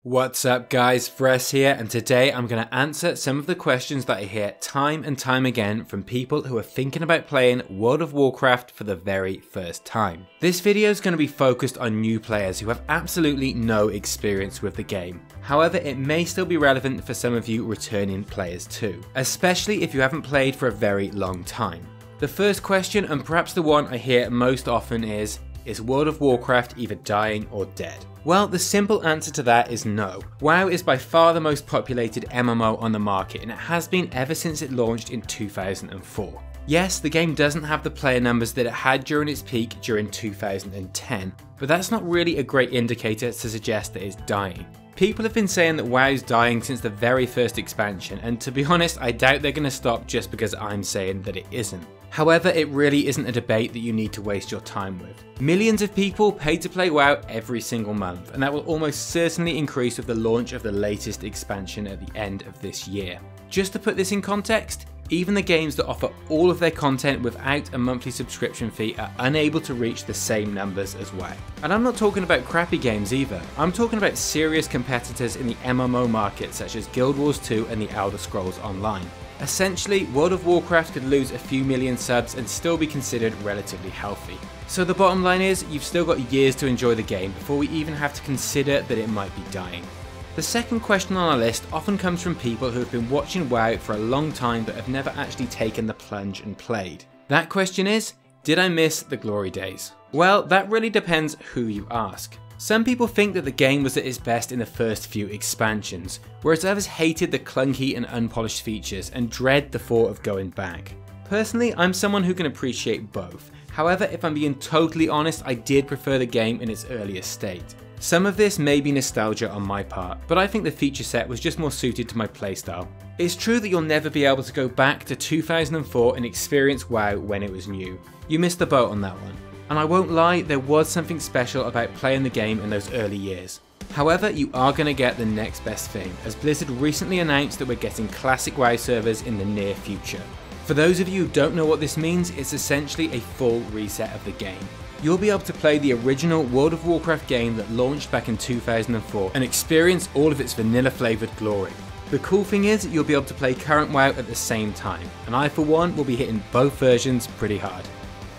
What's up guys, Vress here, and today I'm going to answer some of the questions that I hear time and time again from people who are thinking about playing World of Warcraft for the very first time. This video is going to be focused on new players who have absolutely no experience with the game. However, it may still be relevant for some of you returning players too, especially if you haven't played for a very long time. The first question, and perhaps the one I hear most often, is World of Warcraft either dying or dead? Well, the simple answer to that is no. WoW is by far the most populated MMO on the market, and it has been ever since it launched in 2004. Yes, the game doesn't have the player numbers that it had during its peak during 2010, but that's not really a great indicator to suggest that it's dying. People have been saying that WoW's dying since the very first expansion, and to be honest, I doubt they're going to stop just because I'm saying that it isn't. However, it really isn't a debate that you need to waste your time with. Millions of people pay to play WoW every single month, and that will almost certainly increase with the launch of the latest expansion at the end of this year. Just to put this in context, even the games that offer all of their content without a monthly subscription fee are unable to reach the same numbers as WoW. And I'm not talking about crappy games either, I'm talking about serious competitors in the MMO market such as Guild Wars 2 and the Elder Scrolls Online. Essentially, World of Warcraft could lose a few million subs and still be considered relatively healthy. So the bottom line is, you've still got years to enjoy the game before we even have to consider that it might be dying. The second question on our list often comes from people who have been watching WoW for a long time but have never actually taken the plunge and played. That question is, did I miss the glory days? Well, that really depends who you ask. Some people think that the game was at its best in the first few expansions, whereas others hated the clunky and unpolished features and dread the thought of going back. Personally, I'm someone who can appreciate both. However, if I'm being totally honest, I did prefer the game in its earliest state. Some of this may be nostalgia on my part, but I think the feature set was just more suited to my playstyle. It's true that you'll never be able to go back to 2004 and experience WoW when it was new. You missed the boat on that one. And I won't lie, there was something special about playing the game in those early years. However, you are going to get the next best thing, as Blizzard recently announced that we're getting classic WoW servers in the near future. For those of you who don't know what this means, it's essentially a full reset of the game. You'll be able to play the original World of Warcraft game that launched back in 2004 and experience all of its vanilla flavoured glory. The cool thing is, you'll be able to play current WoW at the same time, and I for one will be hitting both versions pretty hard.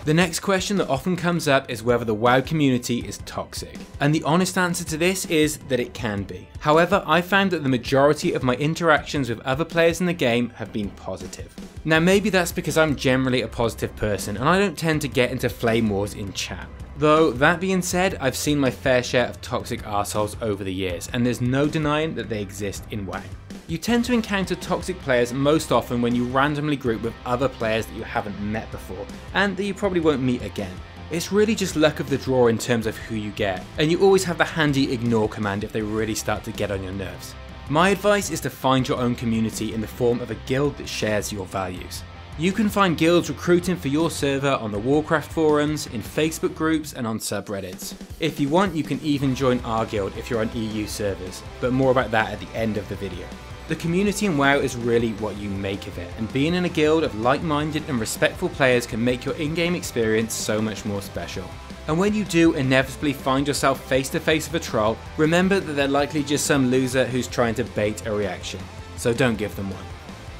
The next question that often comes up is whether the WoW community is toxic, and the honest answer to this is that it can be. However, I found that the majority of my interactions with other players in the game have been positive. Now maybe that's because I'm generally a positive person and I don't tend to get into flame wars in chat. Though, that being said, I've seen my fair share of toxic arseholes over the years, and there's no denying that they exist in WoW. You tend to encounter toxic players most often when you randomly group with other players that you haven't met before, and that you probably won't meet again. It's really just luck of the draw in terms of who you get, and you always have the handy ignore command if they really start to get on your nerves. My advice is to find your own community in the form of a guild that shares your values. You can find guilds recruiting for your server on the Warcraft forums, in Facebook groups and on subreddits. If you want, you can even join our guild if you're on EU servers, but more about that at the end of the video. The community in WoW is really what you make of it, and being in a guild of like-minded and respectful players can make your in-game experience so much more special. And when you do inevitably find yourself face to face with a troll, remember that they're likely just some loser who's trying to bait a reaction, so don't give them one.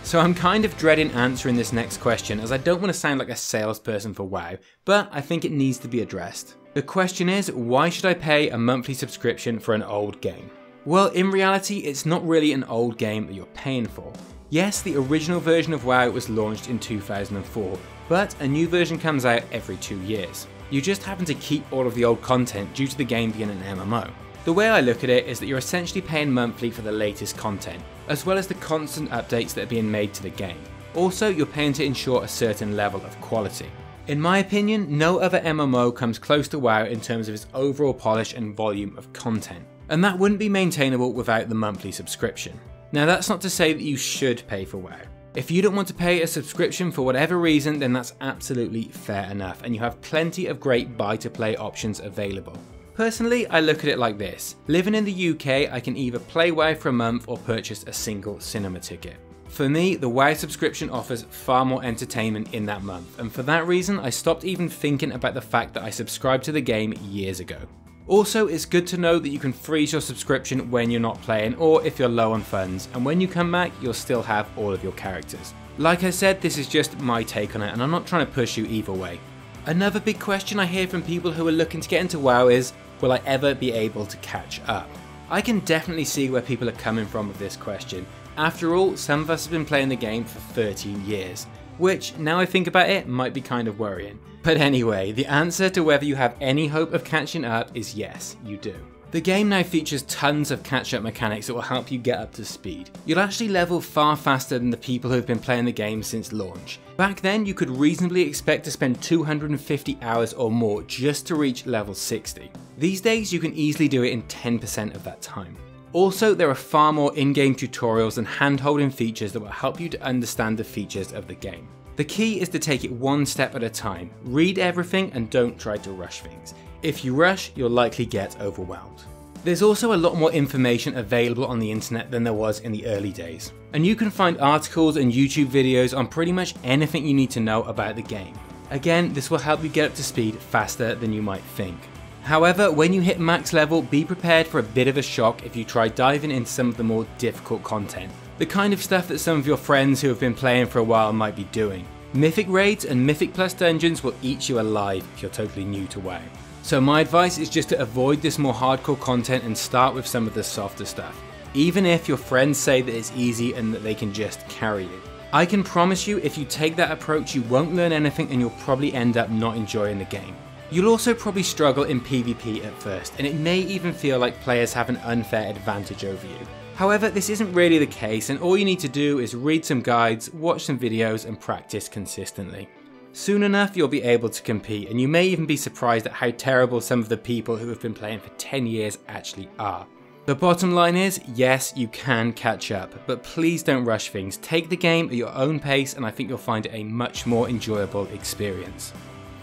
So I'm kind of dreading answering this next question, as I don't want to sound like a salesperson for WoW, but I think it needs to be addressed. The question is, why should I pay a monthly subscription for an old game? Well, in reality, it's not really an old game that you're paying for. Yes, the original version of WoW was launched in 2004, but a new version comes out every 2 years. You just happen to keep all of the old content due to the game being an MMO. The way I look at it is that you're essentially paying monthly for the latest content, as well as the constant updates that are being made to the game. Also, you're paying to ensure a certain level of quality. In my opinion, no other MMO comes close to WoW in terms of its overall polish and volume of content, and that wouldn't be maintainable without the monthly subscription. Now that's not to say that you should pay for WoW. If you don't want to pay a subscription for whatever reason, then that's absolutely fair enough, and you have plenty of great buy-to-play options available. Personally, I look at it like this. Living in the UK, I can either play WoW for a month or purchase a single cinema ticket. For me, the WoW subscription offers far more entertainment in that month, and for that reason I stopped even thinking about the fact that I subscribed to the game years ago. Also, it's good to know that you can freeze your subscription when you're not playing or if you're low on funds, and when you come back you'll still have all of your characters. Like I said, this is just my take on it and I'm not trying to push you either way. Another big question I hear from people who are looking to get into WoW is, will I ever be able to catch up? I can definitely see where people are coming from with this question. After all, some of us have been playing the game for 13 years, which, now I think about it, might be kind of worrying. But anyway, the answer to whether you have any hope of catching up is yes, you do. The game now features tons of catch-up mechanics that will help you get up to speed. You'll actually level far faster than the people who have been playing the game since launch. Back then, you could reasonably expect to spend 250 hours or more just to reach level 60. These days, you can easily do it in 10% of that time. Also, there are far more in-game tutorials and hand-holding features that will help you to understand the features of the game. The key is to take it one step at a time, read everything and don't try to rush things. If you rush, you'll likely get overwhelmed. There's also a lot more information available on the internet than there was in the early days, and you can find articles and YouTube videos on pretty much anything you need to know about the game. Again, this will help you get up to speed faster than you might think. However, when you hit max level, be prepared for a bit of a shock if you try diving into some of the more difficult content. The kind of stuff that some of your friends who have been playing for a while might be doing. Mythic raids and Mythic Plus dungeons will eat you alive if you're totally new to WoW. So my advice is just to avoid this more hardcore content and start with some of the softer stuff, even if your friends say that it's easy and that they can just carry you. I can promise you if you take that approach you won't learn anything and you'll probably end up not enjoying the game. You'll also probably struggle in PvP at first, and it may even feel like players have an unfair advantage over you. However, this isn't really the case, and all you need to do is read some guides, watch some videos and practice consistently. Soon enough you'll be able to compete, and you may even be surprised at how terrible some of the people who have been playing for 10 years actually are. The bottom line is, yes, you can catch up, but please don't rush things. Take the game at your own pace and I think you'll find it a much more enjoyable experience.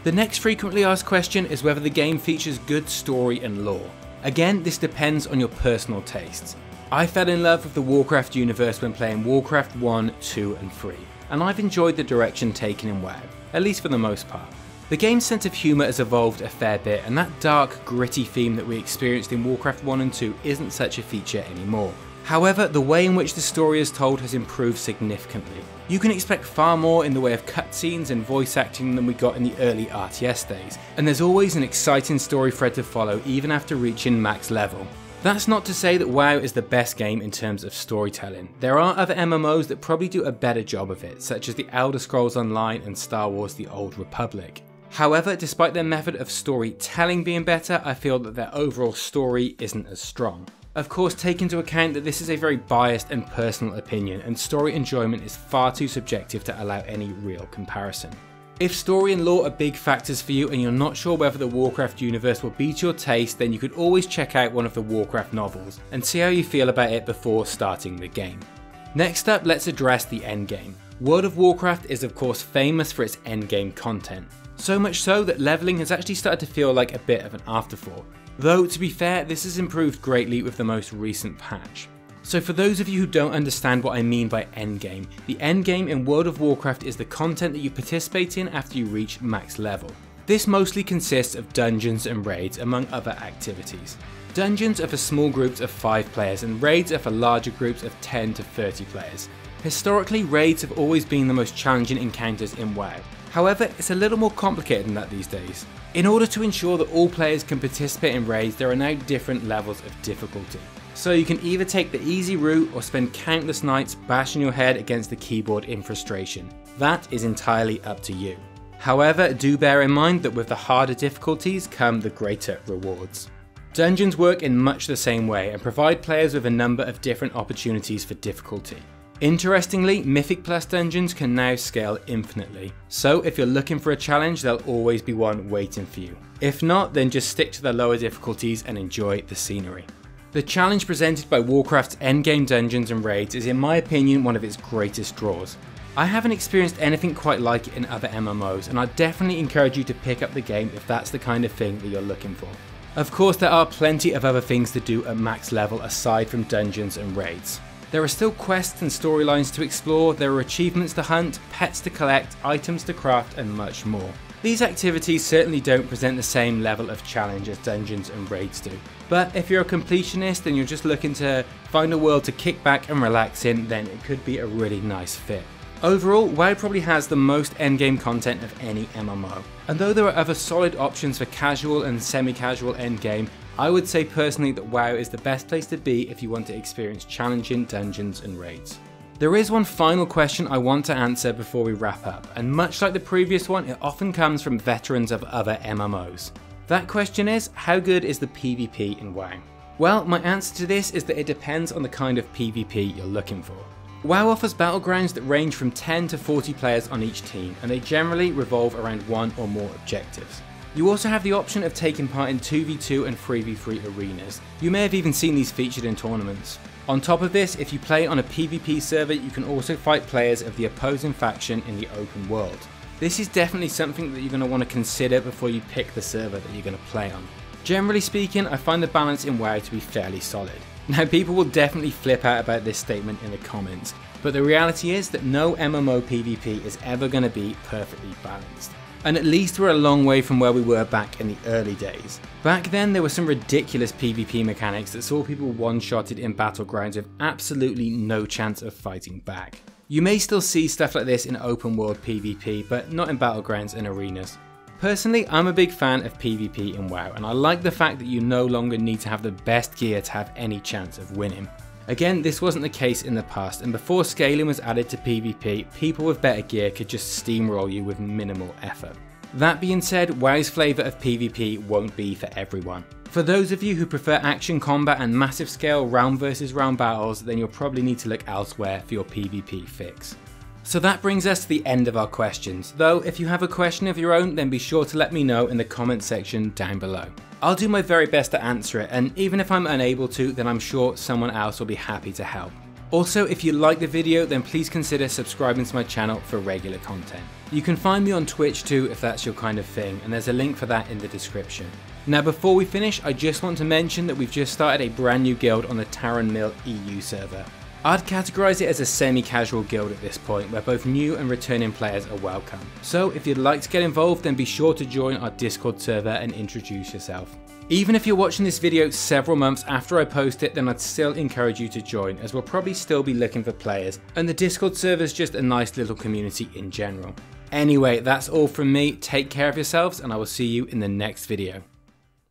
The next frequently asked question is whether the game features good story and lore. Again, this depends on your personal tastes. I fell in love with the Warcraft universe when playing Warcraft 1, 2 and 3, and I've enjoyed the direction taken in WoW, at least for the most part. The game's sense of humour has evolved a fair bit, and that dark, gritty theme that we experienced in Warcraft 1 and 2 isn't such a feature anymore. However, the way in which the story is told has improved significantly. You can expect far more in the way of cutscenes and voice acting than we got in the early RTS days, and there's always an exciting story thread to follow even after reaching max level. That's not to say that WoW is the best game in terms of storytelling. There are other MMOs that probably do a better job of it, such as the Elder Scrolls Online and Star Wars The Old Republic. However, despite their method of storytelling being better, I feel that their overall story isn't as strong. Of course, take into account that this is a very biased and personal opinion, and story enjoyment is far too subjective to allow any real comparison. If story and lore are big factors for you and you're not sure whether the Warcraft universe will be to your taste, then you could always check out one of the Warcraft novels and see how you feel about it before starting the game. Next up, let's address the endgame. World of Warcraft is of course famous for its endgame content. So much so that leveling has actually started to feel like a bit of an afterthought. Though, to be fair, this has improved greatly with the most recent patch. So for those of you who don't understand what I mean by endgame, the endgame in World of Warcraft is the content that you participate in after you reach max level. This mostly consists of dungeons and raids among other activities. Dungeons are for small groups of 5 players and raids are for larger groups of 10 to 30 players. Historically, raids have always been the most challenging encounters in WoW. However, it's a little more complicated than that these days. In order to ensure that all players can participate in raids, there are now different levels of difficulty. So you can either take the easy route or spend countless nights bashing your head against the keyboard in frustration. That is entirely up to you. However, do bear in mind that with the harder difficulties come the greater rewards. Dungeons work in much the same way and provide players with a number of different opportunities for difficulty. Interestingly, Mythic Plus dungeons can now scale infinitely, so if you're looking for a challenge, there'll always be one waiting for you. If not, then just stick to the lower difficulties and enjoy the scenery. The challenge presented by Warcraft's endgame dungeons and raids is in my opinion one of its greatest draws. I haven't experienced anything quite like it in other MMOs, and I definitely encourage you to pick up the game if that's the kind of thing that you're looking for. Of course, there are plenty of other things to do at max level aside from dungeons and raids. There are still quests and storylines to explore, there are achievements to hunt, pets to collect, items to craft and much more. These activities certainly don't present the same level of challenge as dungeons and raids do, but if you're a completionist and you're just looking to find a world to kick back and relax in, then it could be a really nice fit. Overall, WoW probably has the most endgame content of any MMO, and though there are other solid options for casual and semi-casual endgame, I would say personally that WoW is the best place to be if you want to experience challenging dungeons and raids. There is one final question I want to answer before we wrap up, and much like the previous one, it often comes from veterans of other MMOs. That question is, how good is the PvP in WoW? Well, my answer to this is that it depends on the kind of PvP you're looking for. WoW offers battlegrounds that range from 10 to 40 players on each team, and they generally revolve around one or more objectives. You also have the option of taking part in 2v2 and 3v3 arenas. You may have even seen these featured in tournaments. On top of this, if you play on a PvP server, you can also fight players of the opposing faction in the open world. This is definitely something that you're going to want to consider before you pick the server that you're going to play on. Generally speaking, I find the balance in WoW to be fairly solid. Now, people will definitely flip out about this statement in the comments, but the reality is that no MMO PvP is ever going to be perfectly balanced. And at least we're a long way from where we were back in the early days. Back then there were some ridiculous PvP mechanics that saw people one-shotted in battlegrounds with absolutely no chance of fighting back. You may still see stuff like this in open world PvP, but not in battlegrounds and arenas. Personally, I'm a big fan of PvP in WoW, and I like the fact that you no longer need to have the best gear to have any chance of winning. Again, this wasn't the case in the past, and before scaling was added to PvP, people with better gear could just steamroll you with minimal effort. That being said, WoW's flavour of PvP won't be for everyone. For those of you who prefer action combat and massive scale round versus round battles, then you'll probably need to look elsewhere for your PvP fix. So that brings us to the end of our questions, though if you have a question of your own, then be sure to let me know in the comment section down below. I'll do my very best to answer it, and even if I'm unable to, then I'm sure someone else will be happy to help. Also, if you like the video, then please consider subscribing to my channel for regular content. You can find me on Twitch too if that's your kind of thing, and there's a link for that in the description. Now before we finish, I just want to mention that we've just started a brand new guild on the Taran Mill EU server. I'd categorise it as a semi-casual guild at this point, where both new and returning players are welcome. So if you'd like to get involved, then be sure to join our Discord server and introduce yourself. Even if you're watching this video several months after I post it, then I'd still encourage you to join, as we'll probably still be looking for players, and the Discord server is just a nice little community in general. Anyway, that's all from me. Take care of yourselves, and I will see you in the next video.